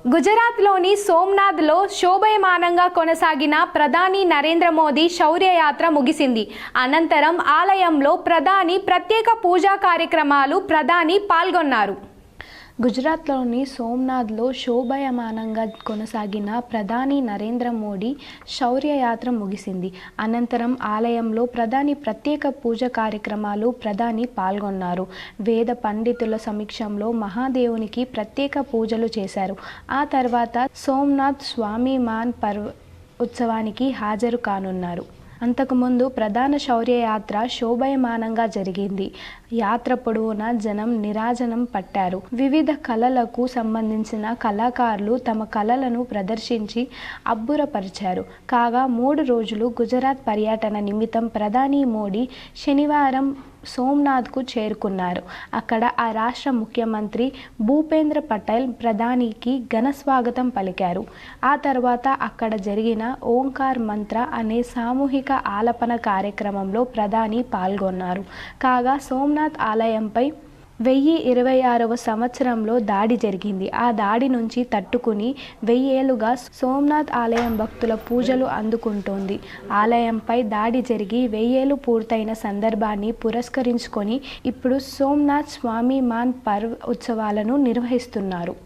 గుజరాత్లోని సోమనాథ్లో శోభాయమానంగా కొనసాగిన ప్రధాని నరేంద్ర మోదీ శౌర్యయాత్ర ముగిసింది. అనంతరం ఆలయంలో ప్రధాని ప్రత్యేక పూజా కార్యక్రమాలు ప్రధాని పాల్గొన్నారు. గుజరాత్లోని సోమనాథ్లో శోభాయమానంగా కొనసాగిన ప్రధాని నరేంద్ర మోదీ శౌర్యయాత్ర ముగిసింది. అనంతరం ఆలయంలో ప్రధాని ప్రత్యేక పూజ కార్యక్రమాలు ప్రధాని పాల్గొన్నారు. వేద పండితుల సమక్షంలో మహాదేవునికి ప్రత్యేక పూజలు చేశారు. ఆ తర్వాత సోమనాథ్ స్వామి మాన్ పర్వ్ ఉత్సవానికి హాజరు కానున్నారు. అంతకుముందు ప్రధాన శౌర్యయాత్ర శోభాయమానంగా జరిగింది. యాత్ర పొడవునా జనం నీరాజనం పట్టారు. వివిధ కళలకు సంబంధించిన కళాకారులు తమ కళలను ప్రదర్శించి అబ్బురపరిచారు. కాగా 3 రోజులు గుజరాత్ పర్యటన నిమిత్తం ప్రధాని మోదీ శనివారం సోమనాథ్కు చేరుకున్నారు. అక్కడ ఆ రాష్ట్ర ముఖ్యమంత్రి భూపేంద్ర పటేల్ ప్రధానికి ఘన స్వాగతం పలికారు. ఆ తర్వాత అక్కడ జరిగిన ఓంకార్ మంత్ర అనే సామూహిక ఆలపన కార్యక్రమంలో ప్రధాని పాల్గొన్నారు. కాగా సోమనాథ్ ఆలయంపై 1026వ సంవత్సరంలో దాడి జరిగింది. ఆ దాడి నుంచి తట్టుకుని 1000 ఏళ్లుగా సోమనాథ్ ఆలయం భక్తుల పూజలు అందుకుంటోంది. ఆలయంపై దాడి జరిగి 1000 ఏళ్లు పూర్తయిన సందర్భాన్ని పురస్కరించుకొని ఇప్పుడు సోమనాథ్ స్వామి మాన్ పర్వ్ ఉత్సవాలను నిర్వహిస్తున్నారు.